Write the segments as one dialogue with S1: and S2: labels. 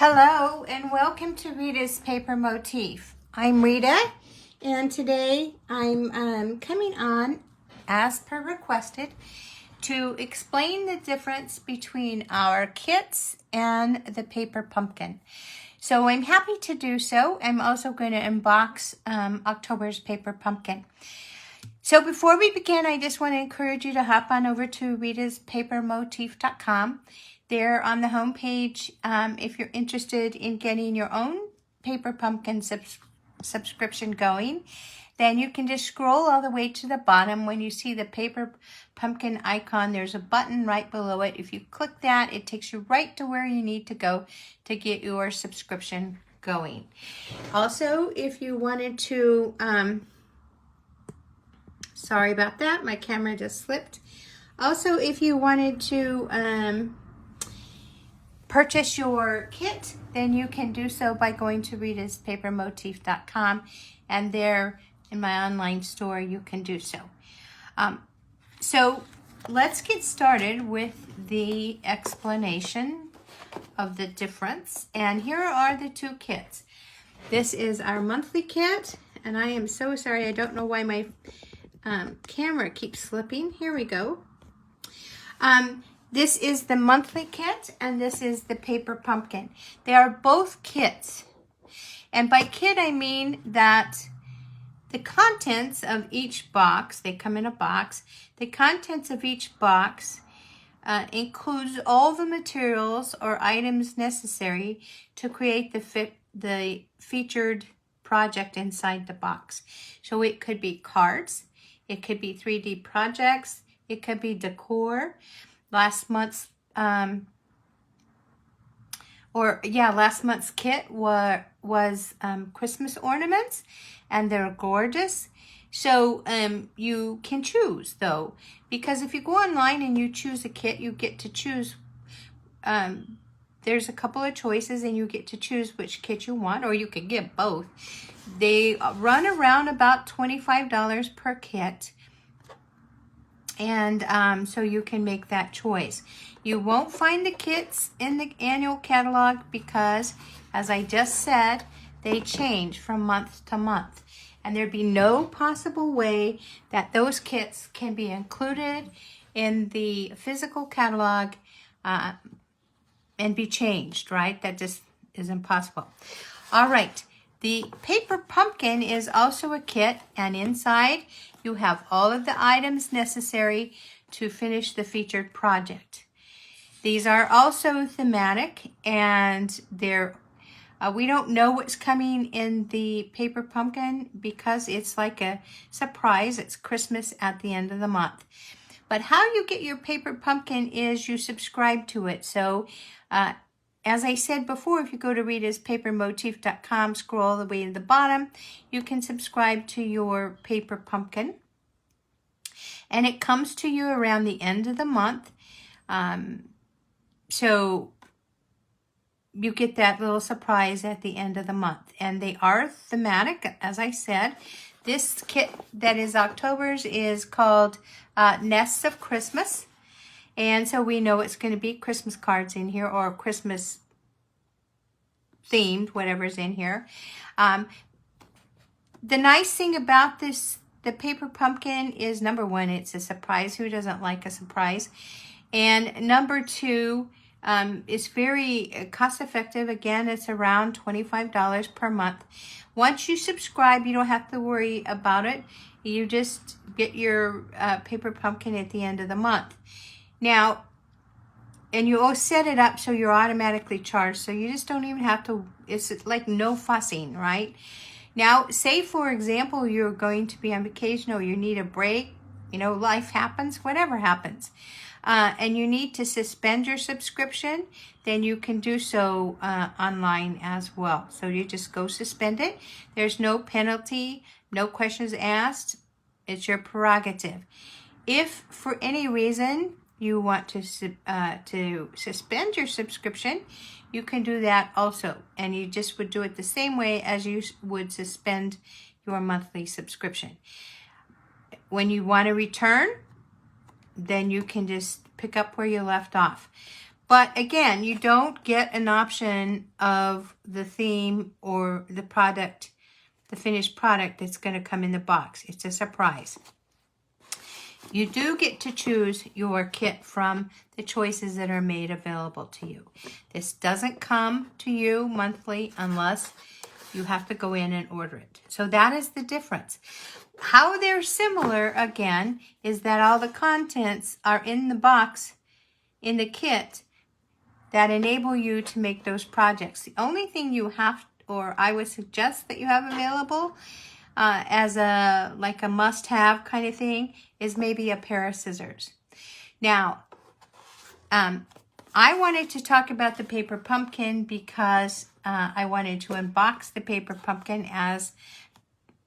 S1: Hello and welcome to Rita's Paper Motif. I'm Rita and today I'm coming on, as per requested, to explain the difference between our kits and the paper pumpkin. So I'm happy to do so. I'm also going to unbox October's paper pumpkin. So before we begin, I just want to encourage you to hop on over to ritaspapermotif.com. There on the home page, if you're interested in getting your own paper pumpkin subscription going, then you can just scroll all the way to the bottom. When you see the paper pumpkin icon, there's a button right below it. If you click that, it takes you right to where you need to go to get your subscription going. Also, if you wanted to, sorry about that, my camera just slipped. Also, if you wanted to purchase your kit, then you can do so by going to recipients.com, and there in my online store you can do so. So let's get started with the explanation of the difference. And here are the two kits. This is our monthly kit, and I am so sorry, I don't know why my camera keeps slipping. Here we go. This is the monthly kit, and this is the paper pumpkin. They are both kits. And by kit, I mean that the contents of each box, they come in a box, the contents of each box includes all the materials or items necessary to create the featured project inside the box. So it could be cards, it could be 3D projects, it could be decor. Last month's kit was Christmas ornaments, and they're gorgeous. So you can choose though, because if you go online and you choose a kit, you get to choose. There's a couple of choices, and you get to choose which kit you want, or you could get both. They run around about $25 per kit. And so you can make that choice. You won't find the kits in the annual catalog because, as I just said, they change from month to month. And there'd be no possible way that those kits can be included in the physical catalog and be changed, right? That just is impossible. All right. The paper pumpkin is also a kit, and inside you have all of the items necessary to finish the featured project. These are also thematic, and we don't know what's coming in the paper pumpkin because it's like a surprise. It's Christmas at the end of the month. But how you get your paper pumpkin is you subscribe to it. So as I said before, if you go to recipients.com, scroll all the way to the bottom, you can subscribe to your paper pumpkin. And it comes to you around the end of the month. So you get that little surprise at the end of the month. And they are thematic, as I said. This kit that is October's is called Nests of Christmas. And so we know it's going to be Christmas cards in here, or Christmas themed, whatever's in here. The nice thing about the paper pumpkin is, number one, it's a surprise. Who doesn't like a surprise? And number two, it's very cost effective. Again, it's around $25 per month. Once you subscribe, you don't have to worry about it. You just get your paper pumpkin at the end of the month. Now, and you all set it up so you're automatically charged, so you just don't even have to, it's like no fussing, right? Now, say for example, you're going to be on vacation or you need a break, you know, life happens, whatever happens, and you need to suspend your subscription, then you can do so online as well. So you just go suspend it. There's no penalty, no questions asked. It's your prerogative. If for any reason you want to suspend your subscription, you can do that also. And you just would do it the same way as you would suspend your monthly subscription. When you want to return, then you can just pick up where you left off. But again, you don't get an option of the theme or the product, the finished product that's going to come in the box. It's a surprise. You do get to choose your kit from the choices that are made available to you. This doesn't come to you monthly unless you have to go in and order it. So that is the difference. How they're similar, again, is that all the contents are in the box, in the kit, that enable you to make those projects. The only thing you have, or I would suggest that you have available as a like a must-have kind of thing, is maybe a pair of scissors. Now, I wanted to talk about the paper pumpkin because I wanted to unbox the paper pumpkin as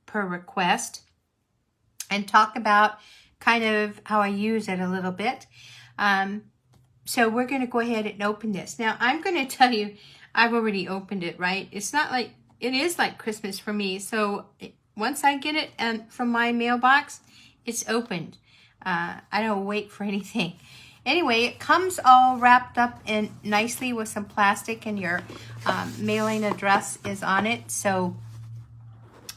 S1: per request and talk about kind of how I use it a little bit. So we're going to go ahead and open this. Now, I'm going to tell you, I've already opened it, right? It's not like, it is like Christmas for me. So once I get it from my mailbox, it's opened. I don't wait for anything. Anyway, it comes all wrapped up in nicely with some plastic, and your mailing address is on it. So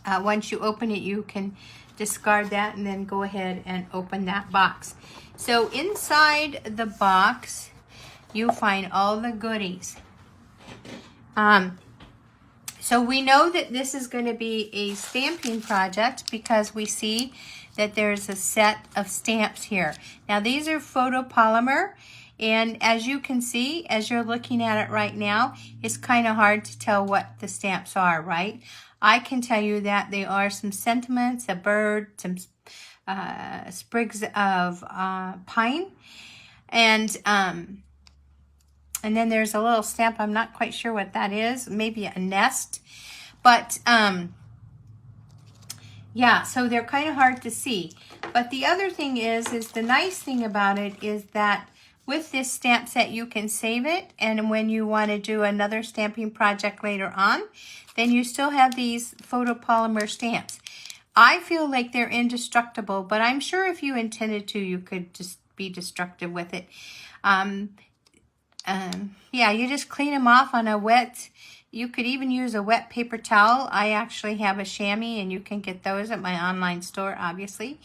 S1: once you open it, you can discard that and then go ahead and open that box. So inside the box, you find all the goodies. So we know that this is going to be a stamping project because we see that there's a set of stamps here. Now these are photopolymer, and as you can see, as you're looking at it right now, it's kind of hard to tell what the stamps are, right? I can tell you that they are some sentiments, a bird, some sprigs of pine, and then there's a little stamp. I'm not quite sure what that is. Maybe a nest. But, yeah, so they're kind of hard to see. But the other thing is the nice thing about it is that with this stamp set, you can save it. And when you want to do another stamping project later on, then you still have these photopolymer stamps. I feel like they're indestructible, but I'm sure if you intended to, you could just be destructive with it. Yeah, you just clean them off on a wet, you could even use a wet paper towel. I actually have a chamois, and you can get those at my online store, obviously.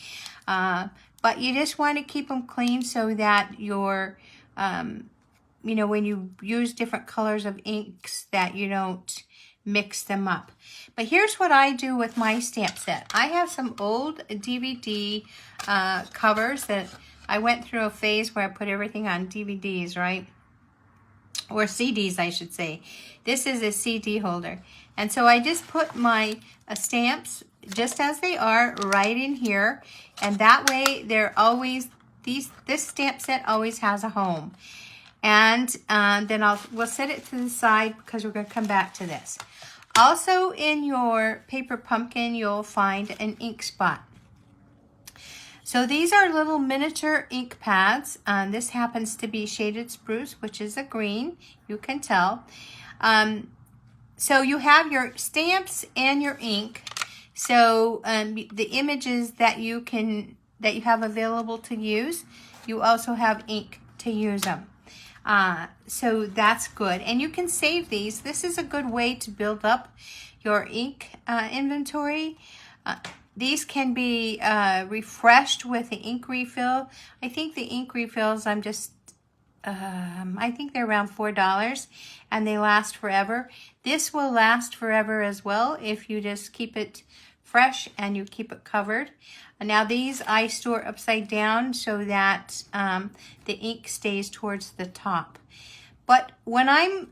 S1: But you just want to keep them clean so that your, you know, when you use different colors of inks, that you don't mix them up. But here's what I do with my stamp set. I have some old DVD covers that I went through a phase where I put everything on DVDs, right? Or CDs, I should say. This is a CD holder. And so I just put my stamps just as they are right in here. And that way they're always, this stamp set always has a home. And then we'll set it to the side because we're going to come back to this. Also in your paper pumpkin, you'll find an ink spot. So these are little miniature ink pads. This happens to be shaded spruce, which is a green, you can tell. So you have your stamps and your ink. So the images that you have available to use, you also have ink to use them. So that's good. And you can save these. This is a good way to build up your ink inventory. These can be refreshed with the ink refill. I think the ink refills, I think they're around $4 and they last forever. This will last forever as well if you just keep it fresh and you keep it covered. Now these I store upside down so that the ink stays towards the top. But when I'm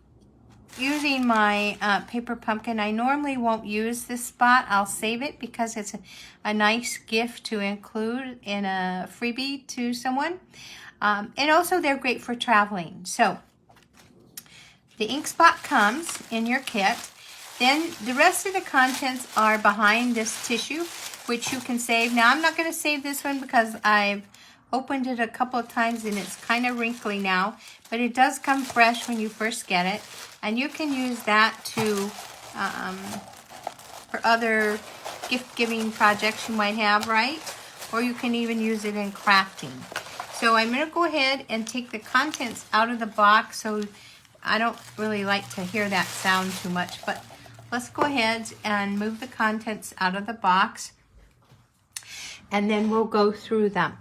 S1: using my paper pumpkin, I normally won't use this spot. I'll save it because it's a nice gift to include in a freebie to someone. And also they're great for traveling. So the ink spot comes in your kit. Then the rest of the contents are behind this tissue, which you can save. Now I'm not going to save this one because I've opened it a couple of times and it's kind of wrinkly now, but it does come fresh when you first get it. And you can use that for other gift-giving projects you might have, right? Or you can even use it in crafting. So I'm going to go ahead and take the contents out of the box. So I don't really like to hear that sound too much, but let's go ahead and move the contents out of the box, and then we'll go through them.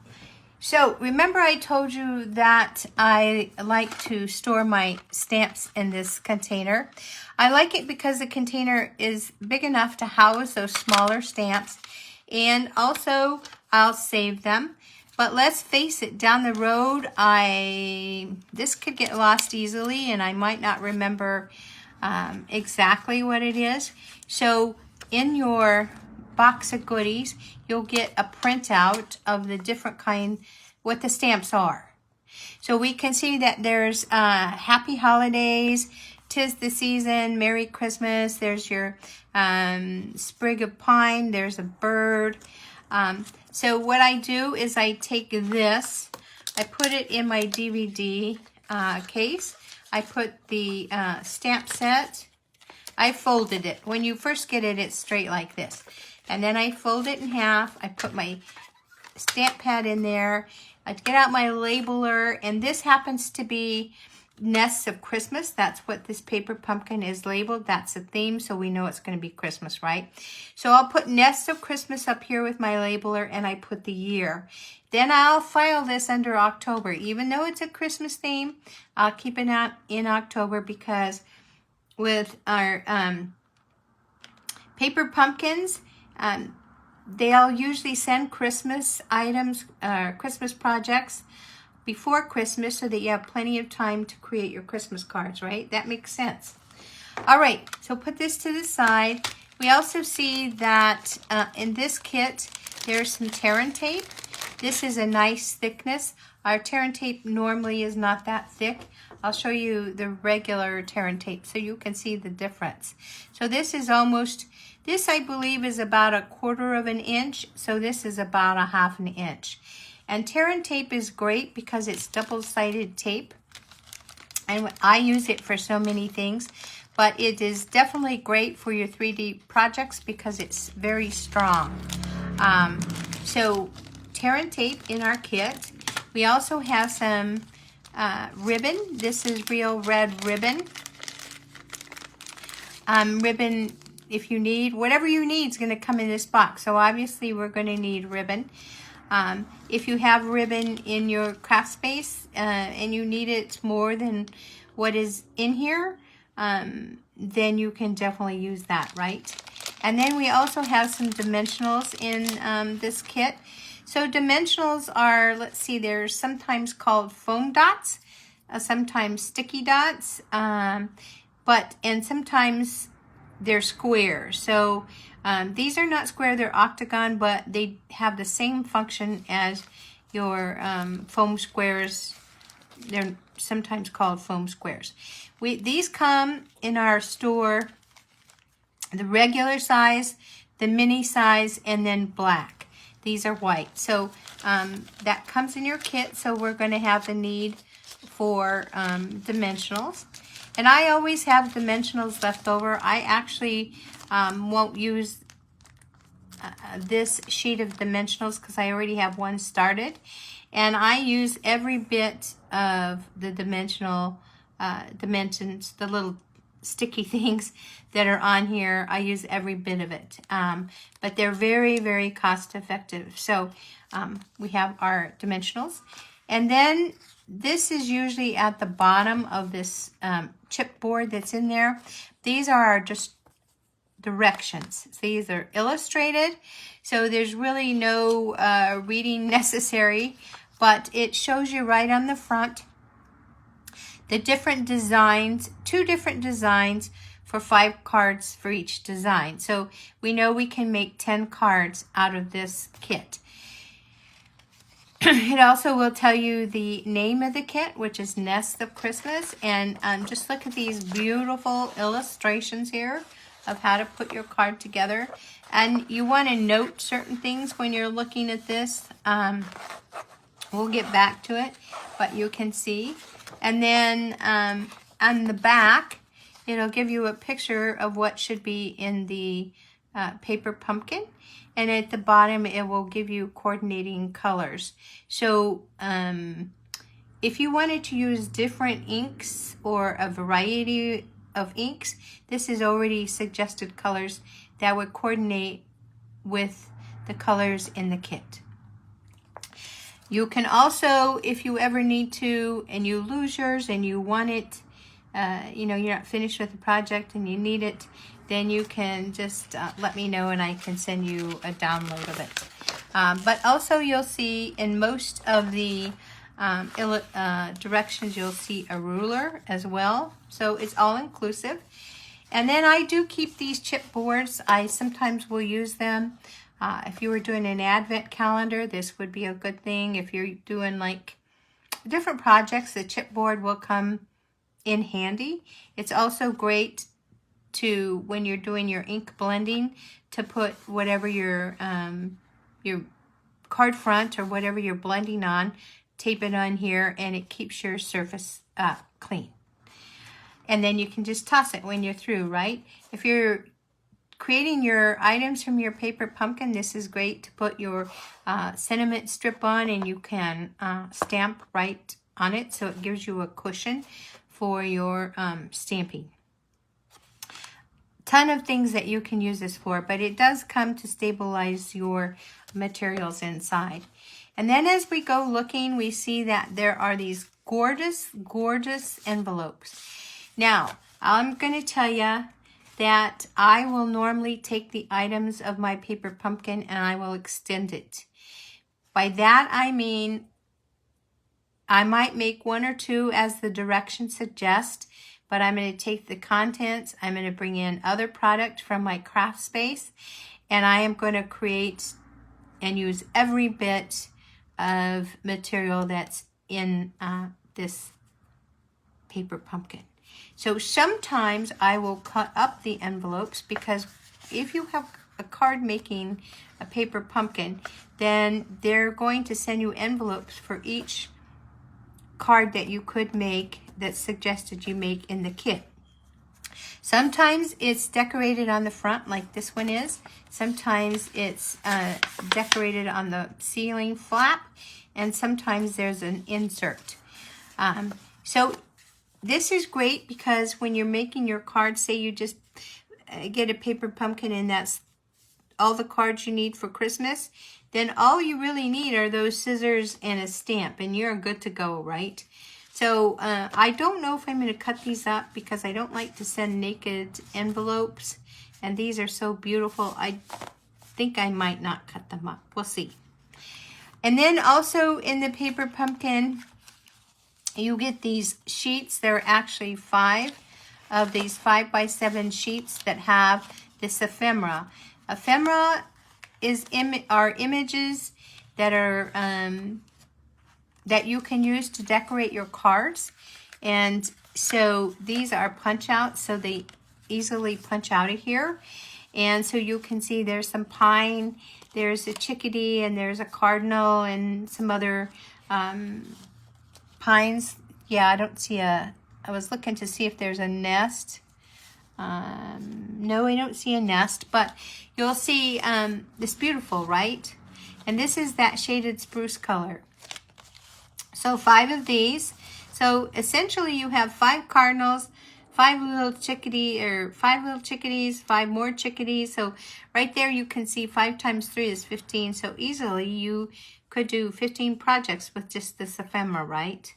S1: So remember I told you that I like to store my stamps in this container. I like it because the container is big enough to house those smaller stamps, and also I'll save them. But let's face it, down the road, this could get lost easily, and I might not remember exactly what it is. So in your box of goodies, you'll get a printout of the different kind, what the stamps are. So we can see that there's Happy Holidays, 'Tis the Season, Merry Christmas, there's your sprig of pine, there's a bird. So what I do is I take this, I put it in my DVD case, I put the stamp set, I folded it. When you first get it, it's straight like this. And then I fold it in half. I put my stamp pad in there. I get out my labeler, and this happens to be Nests of Christmas. That's what this paper pumpkin is labeled. That's the theme, so we know it's going to be Christmas, right? So I'll put Nests of Christmas up here with my labeler, and I put the year. Then I'll file this under October. Even though it's a Christmas theme, I'll keep it out in October, because with our paper pumpkins, they'll usually send Christmas items, Christmas projects before Christmas, so that you have plenty of time to create your Christmas cards, right? That makes sense. All right, so put this to the side. We also see that in this kit, there's some tear and tape. This is a nice thickness. Our tear and tape normally is not that thick. I'll show you the regular tear and tape so you can see the difference. So this is almost, this I believe is about 1/4 of an inch. So this is about 1/2 an inch. And tear and tape is great because it's double-sided tape. And I use it for so many things. But it is definitely great for your 3D projects because it's very strong. So tear and tape in our kit. We also have some ribbon. This is real red ribbon. Ribbon, if you need, whatever you need is going to come in this box. So obviously we're going to need ribbon. If you have ribbon in your craft space and you need it more than what is in here, then you can definitely use that, right? And then we also have some dimensionals in this kit. So dimensionals are, let's see, they're sometimes called foam dots, sometimes sticky dots, and sometimes they're square. So these are not square, they're octagon, but they have the same function as your foam squares. They're sometimes called foam squares. These come in our store, the regular size, the mini size, and then black. These are white. So that comes in your kit, so we're going to have the need for dimensionals. And I always have dimensionals left over. I actually won't use this sheet of dimensionals because I already have one started. And I use every bit of the dimensional dimensions, the little sticky things that are on here. I use every bit of it. But they're very, very cost effective. So we have our dimensionals. And then this is usually at the bottom of this chipboard that's in there. These are just directions. These are illustrated, so there's really no reading necessary, but it shows you right on the front the different designs, 2 different designs for 5 cards for each design. So we know we can make 10 cards out of this kit. It also will tell you the name of the kit, which is Nests of Christmas. And just look at these beautiful illustrations here of how to put your card together. And you want to note certain things when you're looking at this. We'll get back to it, but you can see. And then on the back, it'll give you a picture of what should be in the paper pumpkin. And at the bottom, it will give you coordinating colors. So if you wanted to use different inks or a variety of inks, this is already suggested colors that would coordinate with the colors in the kit. You can also, if you ever need to, and you lose yours and you want it, you know, you're not finished with the project and you need it, then you can just let me know and I can send you a download of it. But also you'll see in most of the directions, you'll see a ruler as well. So it's all inclusive. And then I do keep these chipboards. I sometimes will use them. If you were doing an advent calendar, this would be a good thing. If you're doing like different projects, the chipboard will come in handy. It's also great to, when you're doing your ink blending, to put whatever your card front or whatever you're blending on, tape it on here, and it keeps your surface clean. And then you can just toss it when you're through, right? If you're creating your items from your paper pumpkin, this is great to put your sentiment strip on, and you can stamp right on it, so it gives you a cushion for your stamping. Ton of things that you can use this for, but it does come to stabilize your materials inside. And then as we go looking, we see that there are these gorgeous, gorgeous envelopes. Now, I'm going to tell you that I will normally take the items of my paper pumpkin and I will extend it. By that, I mean, I might make one or two as the directions suggest, but I'm going to take the contents, I'm going to bring in other product from my craft space, and I am going to create and use every bit of material that's in this paper pumpkin. So sometimes I will cut up the envelopes, because if you have a card making a paper pumpkin, then they're going to send you envelopes for each card that you could make that's suggested you make in the kit. Sometimes it's decorated on the front like this one is. Sometimes it's decorated on the ceiling flap, and sometimes there's an insert. So this is great because when you're making your cards, say you just get a paper pumpkin and that's all the cards you need for Christmas, then all you really need are those scissors and a stamp, and you're good to go, right? So I don't know if I'm going to cut these up because I don't like to send naked envelopes, and these are so beautiful. I think I might not cut them up. We'll see. And then also in the paper pumpkin, you get these sheets. There are actually 5 of these 5x7 sheets that have this ephemera. Ephemera are images that are that you can use to decorate your cards. And so these are punch outs, so they easily punch out of here. And so you can see there's some pine, there's a chickadee, and there's a cardinal, and some other pines. Yeah, I don't see I was looking to see if there's a nest. No, I don't see a nest, but you'll see this beautiful, right? And this is that shaded spruce color. So 5 of these. So essentially you have 5 cardinals, 5 little chickadees, 5 more chickadees. So right there you can see 5 times 3 is 15. So easily you could do 15 projects with just this ephemera, right?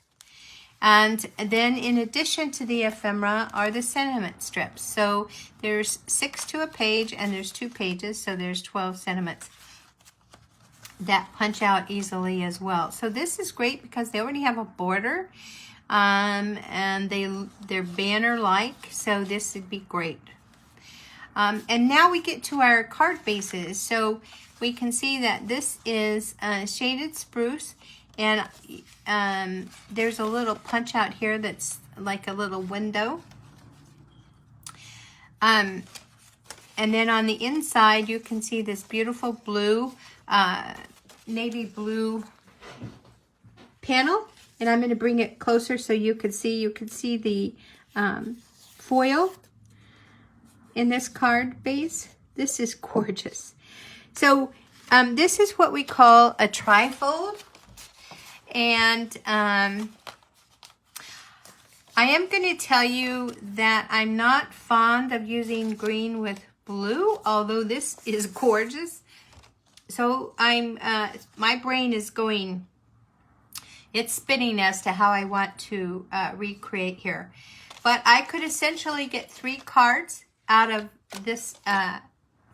S1: And then in addition to the ephemera are the sentiment strips. So there's 6 to a page, and there's 2 pages, so there's 12 sentiments that punch out easily as well. So this is great because they already have a border, and they're banner-like, so this would be great. And now we get to our card bases. So we can see that this is shaded spruce, and there's a little punch out here that's like a little window. And then on the inside, you can see this beautiful blue, navy blue panel. And I'm going to bring it closer so you can see. You can see the foil in this card base. This is gorgeous. So this is what we call a trifold. And I am going to tell you that I'm not fond of using green with blue, although this is gorgeous. So my brain is going, it's spinning as to how I want to recreate here. But I could essentially get 3 cards out of this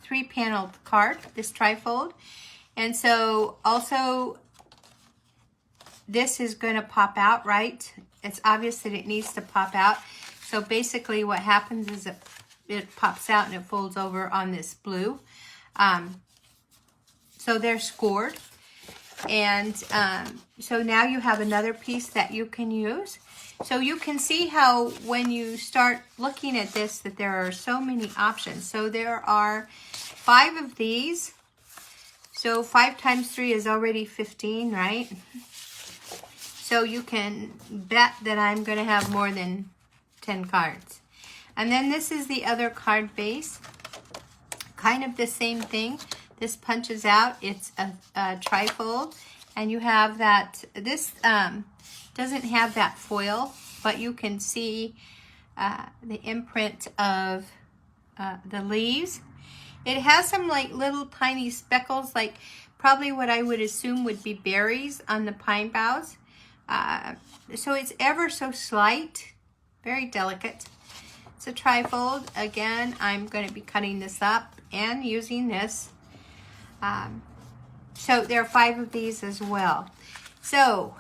S1: 3-paneled card, this trifold. And so also this is going to pop out, right? It's obvious that it needs to pop out. So basically what happens is it pops out and it folds over on this blue. So they're scored. And so now you have another piece that you can use. So you can see how when you start looking at this that there are so many options. So there are 5 of these. So 5 times 3 is already 15, right? So you can bet that I'm going to have more than 10 cards. And then this is the other card base. Kind of the same thing. This punches out. It's a trifold. And you have that. This doesn't have that foil, but you can see the imprint of the leaves. It has some like little tiny speckles, like probably what I would assume would be berries on the pine boughs. So it's ever so slight, very delicate. It's a trifold. Again, I'm going to be cutting this up and using this. So there are 5 of these as well. So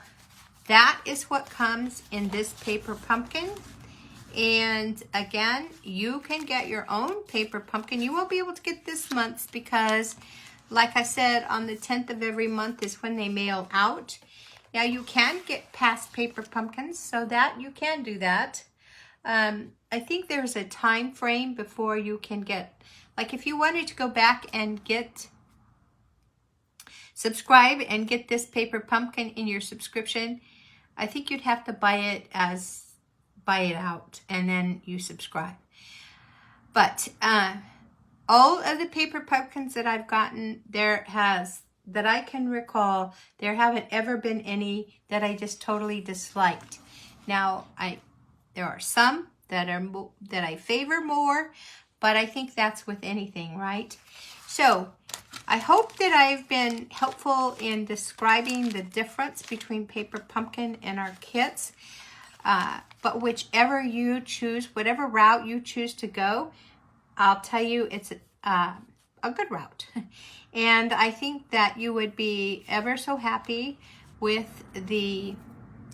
S1: that is what comes in this paper pumpkin. And again, you can get your own paper pumpkin. You won't be able to get this month's because, like I said, on the 10th of every month is when they mail out. Now you can get past paper pumpkins, so that you can do that. I think there's a time frame before you can get, like if you wanted to go back and subscribe and get this paper pumpkin in your subscription, I think you'd have to buy it out and then you subscribe. But all of the paper pumpkins that I've gotten, that I can recall, there haven't ever been any that I just totally disliked. Now, there are some that I favor more, but I think that's with anything, right? So, I hope that I've been helpful in describing the difference between paper pumpkin and our kits. But whichever you choose, whatever route you choose to go, I'll tell you it's a good route. And I think that you would be ever so happy with the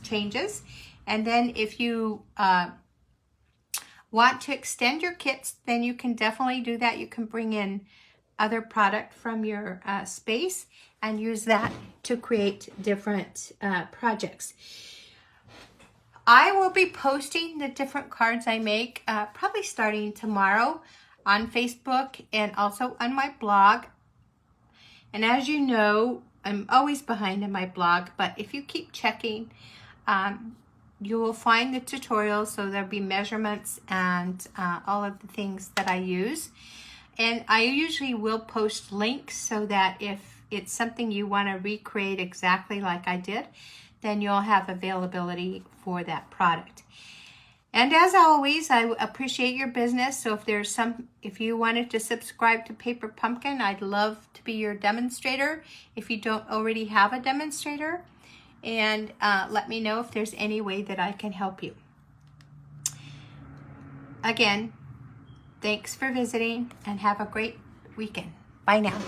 S1: changes. And then if you want to extend your kits, then you can definitely do that. You can bring in other product from your space and use that to create different projects. I will be posting the different cards I make probably starting tomorrow on Facebook and also on my blog. And as you know, I'm always behind in my blog, but if you keep checking, you will find the tutorials. So there'll be measurements and all of the things that I use. And I usually will post links so that if it's something you want to recreate exactly like I did, then you'll have availability for that product. And as always, I appreciate your business. So if you wanted to subscribe to Paper Pumpkin, I'd love to be your demonstrator if you don't already have a demonstrator. And let me know if there's any way that I can help you. Again, thanks for visiting and have a great weekend. Bye now.